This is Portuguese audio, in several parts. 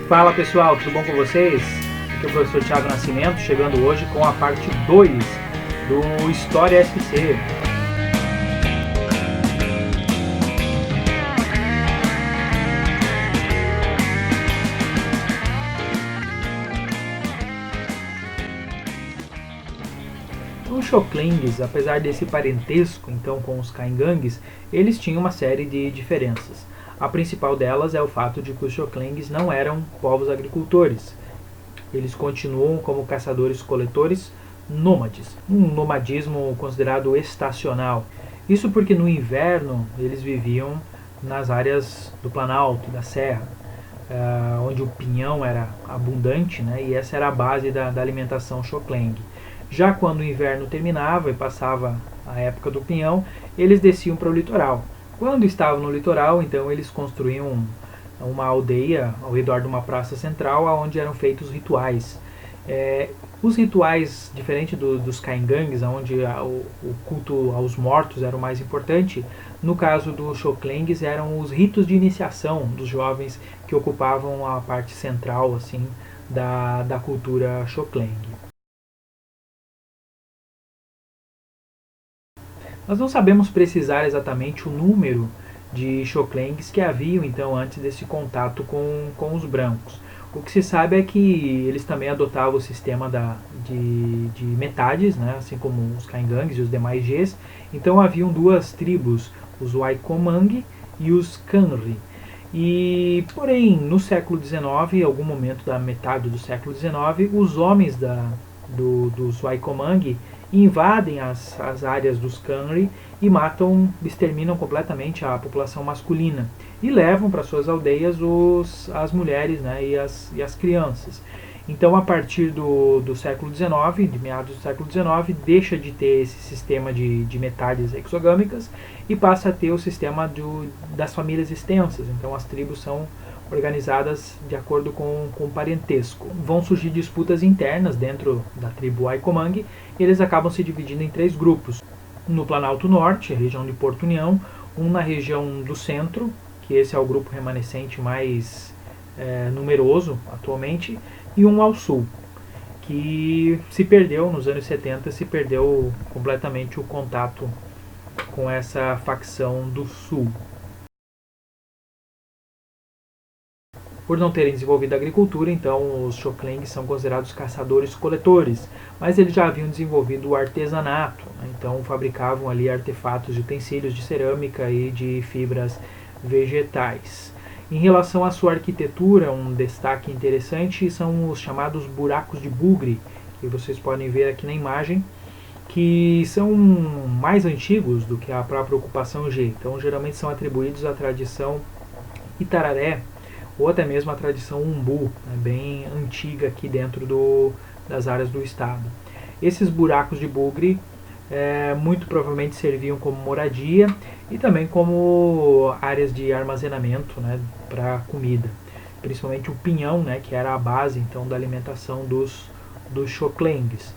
Fala pessoal, tudo bom com vocês? Aqui é o professor Thiago Nascimento, chegando hoje com a parte 2 do História SC. Os Xoklings, apesar desse parentesco então com os Caingangues, eles tinham uma série de diferenças. A principal delas é o fato de que os Xoklings não eram povos agricultores. Eles continuam como caçadores-coletores nômades, um nomadismo considerado estacional. Isso porque no inverno eles viviam nas áreas do Planalto, da Serra, onde o pinhão era abundante, né, e essa era a base da alimentação Xokleng. Já quando o inverno terminava e passava a época do pinhão, eles desciam para o litoral. Quando estavam no litoral, então eles construíam uma aldeia ao redor de uma praça central, onde eram feitos rituais. Os rituais, diferente dos Caingangues, onde o culto aos mortos era o mais importante, no caso dos Xoklengs eram os ritos de iniciação dos jovens que ocupavam a parte central assim, da cultura Xokleng. Nós não sabemos precisar exatamente o número de Xoklengs que haviam então antes desse contato com os brancos. O que se sabe é que eles também adotavam o sistema de metades, né, assim como os Caingangues e os demais Gs. Então haviam duas tribos, os Waikomang e os Kanri. Porém, no século XIX, em algum momento da metade do século XIX, os homens dos Waikomang invadem as áreas dos Kanri e exterminam completamente a população masculina e levam para suas aldeias as mulheres, né, e as crianças. Então, a partir do século XIX, de meados do século XIX, deixa de ter esse sistema de metades exogâmicas e passa a ter o sistema das famílias extensas. Então, as tribos são organizadas de acordo com o parentesco. Vão surgir disputas internas dentro da tribo Waikomang e eles acabam se dividindo em três grupos. No Planalto Norte, a região de Porto União, um na região do centro, que esse é o grupo remanescente mais numeroso atualmente, e um ao sul, que se perdeu nos anos 70, se perdeu completamente o contato com essa facção do sul. Por não terem desenvolvido a agricultura, então os Xoklengs são considerados caçadores-coletores, mas eles já haviam desenvolvido o artesanato, né? Então fabricavam ali artefatos de utensílios de cerâmica e de fibras vegetais. Em relação à sua arquitetura, um destaque interessante são os chamados buracos de bugre, que vocês podem ver aqui na imagem, que são mais antigos do que a própria ocupação G. Então geralmente são atribuídos à tradição Itararé, ou até mesmo a tradição Umbu, né, bem antiga aqui dentro das áreas do estado. Esses buracos de bugre muito provavelmente serviam como moradia e também como áreas de armazenamento, né, para comida, principalmente o pinhão, né, que era a base então da alimentação dos Xoklengs.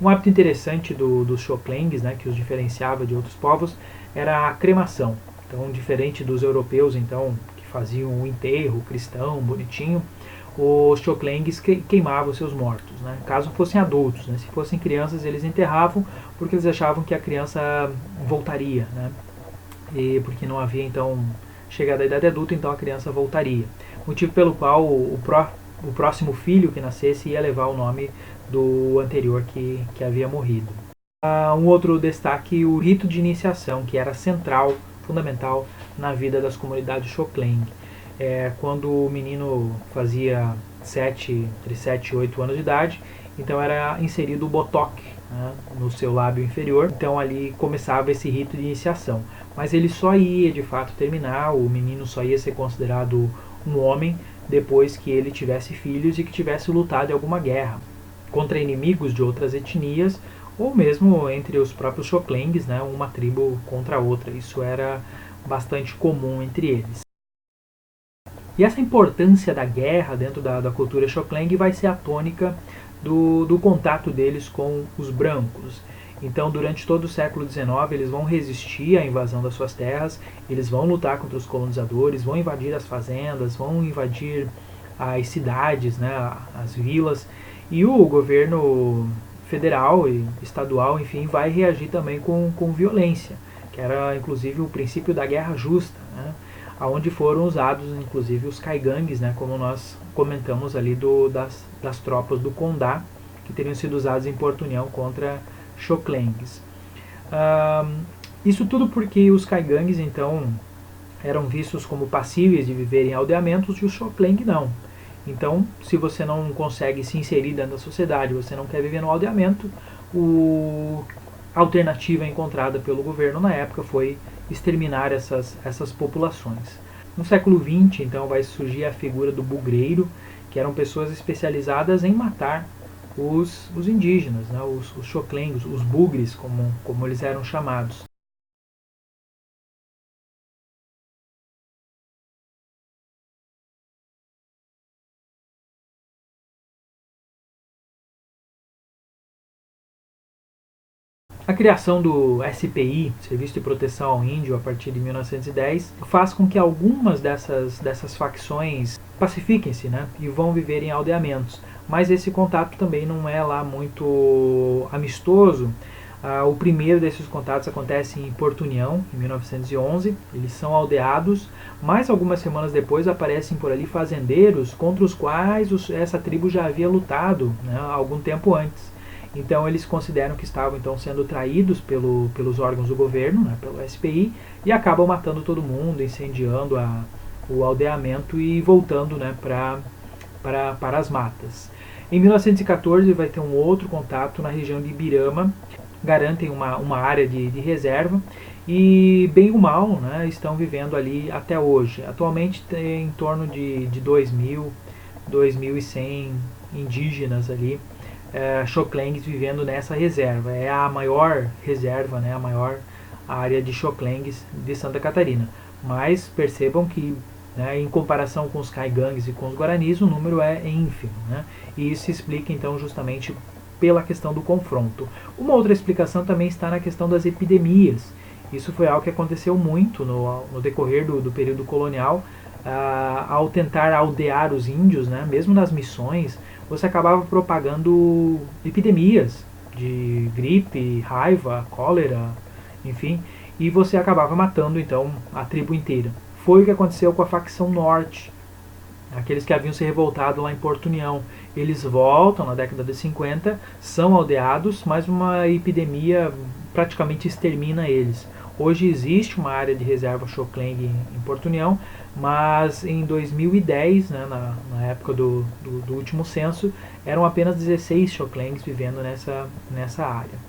Um hábito interessante dos Xoklengs, né, que os diferenciava de outros povos, era a cremação. Então, diferente dos europeus, então, que faziam o enterro cristão, bonitinho, os Xoklengs queimavam seus mortos, né, caso fossem adultos. Né, se fossem crianças, eles enterravam porque eles achavam que a criança voltaria, né, e porque não havia, então, chegada à idade adulta, então a criança voltaria. Motivo pelo qual o próximo filho que nascesse ia levar o nome do anterior que havia morrido. Um outro destaque, o rito de iniciação, que era central, fundamental na vida das comunidades Xokleng. Quando o menino fazia entre 7 e 8 anos de idade, então era inserido o botoque, né, no seu lábio inferior. Então ali começava esse rito de iniciação. Mas ele só ia de fato terminar, o menino só ia ser considerado um homem depois que ele tivesse filhos e que tivesse lutado em alguma guerra contra inimigos de outras etnias, ou mesmo entre os próprios Xoklengs, né, uma tribo contra a outra. Isso era bastante comum entre eles. E essa importância da guerra dentro da cultura Xokleng vai ser a tônica do contato deles com os brancos. Então, durante todo o século XIX, eles vão resistir à invasão das suas terras, eles vão lutar contra os colonizadores, vão invadir as fazendas, vão invadir as cidades, né, as vilas, e o governo federal e estadual, enfim, vai reagir também com violência, que era inclusive o princípio da guerra justa, né, onde foram usados inclusive os caigangues, né, como nós comentamos ali das tropas do Condá, que teriam sido usados em Porto União contra Xoklengues. Isso tudo porque os caigangues, então, eram vistos como passíveis de viver em aldeamentos e o Xokleng não. Então, se você não consegue se inserir dentro da sociedade, você não quer viver no aldeamento, a alternativa encontrada pelo governo na época foi exterminar essas populações. No século XX, então, vai surgir a figura do bugreiro, que eram pessoas especializadas em matar os indígenas, né, os Xoklengs, os bugres, como eles eram chamados. A criação do SPI, Serviço de Proteção ao Índio, a partir de 1910, faz com que algumas dessas facções pacifiquem-se, né, e vão viver em aldeamentos. Mas esse contato também não é lá muito amistoso. O primeiro desses contatos acontece em Porto União, em 1911. Eles são aldeados, mas algumas semanas depois aparecem por ali fazendeiros contra os quais essa tribo já havia lutado, né, algum tempo antes. Então eles consideram que estavam então sendo traídos pelos órgãos do governo, né, pelo SPI, e acabam matando todo mundo, incendiando o aldeamento e voltando, né, para as matas. Em 1914 vai ter um outro contato na região de Ibirama, garantem uma área de reserva e, bem ou mal, né, estão vivendo ali até hoje. Atualmente tem em torno de 2.000, 2.100 indígenas ali, Xoklengs vivendo nessa reserva. É a maior reserva, né, a maior área de Xoklengs de Santa Catarina. Mas percebam que, né, em comparação com os caigangues e com os guaranis, o número é ínfimo, né? E isso se explica então justamente pela questão do confronto. Uma outra explicação também está na questão das epidemias. Isso foi algo que aconteceu muito no decorrer do período colonial. Ao tentar aldear os índios, né, mesmo nas missões, você acabava propagando epidemias de gripe, raiva, cólera, enfim, e você acabava matando então a tribo inteira. Foi o que aconteceu com a facção norte, aqueles que haviam se revoltado lá em Porto União. Eles voltam na década de 50, são aldeados, mas uma epidemia praticamente extermina eles. Hoje existe uma área de reserva Xokleng em Porto União, mas em 2010, né, na época do último censo, eram apenas 16 Xoklengs vivendo nessa área.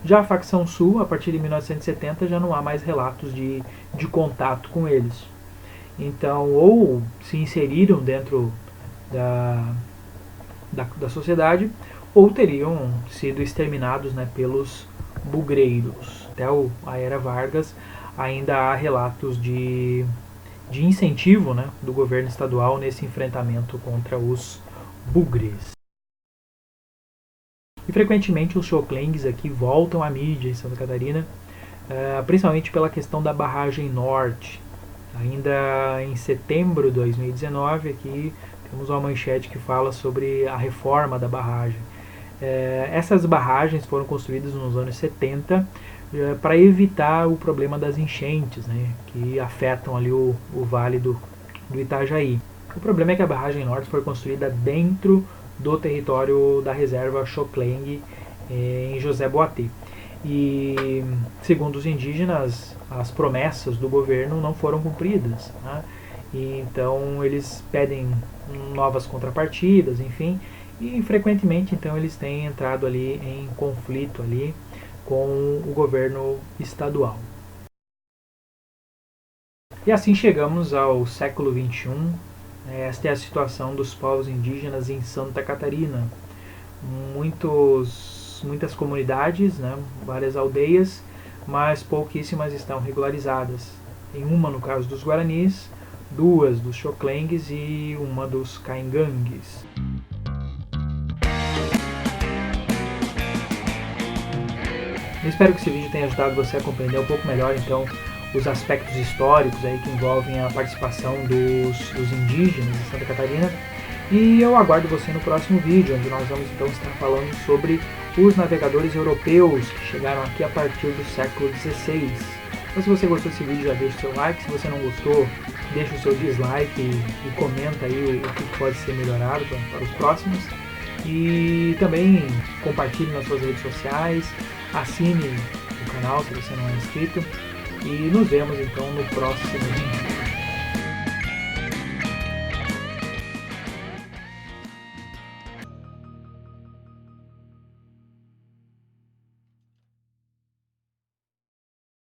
Já a facção sul, a partir de 1970, já não há mais relatos de contato com eles. Então, ou se inseriram dentro da sociedade, ou teriam sido exterminados, né, pelos bugreiros. Até a era Vargas ainda há relatos de incentivo, né, do governo estadual nesse enfrentamento contra os bugres. E frequentemente os Xoklengs aqui voltam à mídia em Santa Catarina, principalmente pela questão da barragem norte. Ainda em setembro de 2019, aqui temos uma manchete que fala sobre a reforma da barragem. Essas barragens foram construídas nos anos 70 para evitar o problema das enchentes, né, que afetam ali o vale do Itajaí. O problema é que a barragem norte foi construída dentro do território da reserva Xokleng, em José Boatê. E, segundo os indígenas, as promessas do governo não foram cumpridas, né? E, então eles pedem novas contrapartidas, enfim, e frequentemente então eles têm entrado ali em conflito ali com o governo estadual. E assim chegamos ao século XXI. Esta é a situação dos povos indígenas em Santa Catarina. Muitas comunidades, né, várias aldeias, mas pouquíssimas estão regularizadas. Tem uma no caso dos guaranis, duas dos Xoklengs e uma dos caingangues. Eu espero que esse vídeo tenha ajudado você a compreender um pouco melhor então os aspectos históricos aí que envolvem a participação dos indígenas de Santa Catarina. E eu aguardo você no próximo vídeo, onde nós vamos então estar falando sobre os navegadores europeus que chegaram aqui a partir do século XVI. Então, se você gostou desse vídeo, já deixa o seu like. Se você não gostou, deixa o seu dislike e comenta aí o que pode ser melhorado para os próximos. E também compartilhe nas suas redes sociais, assine o canal se você não é inscrito. E nos vemos então no próximo vídeo.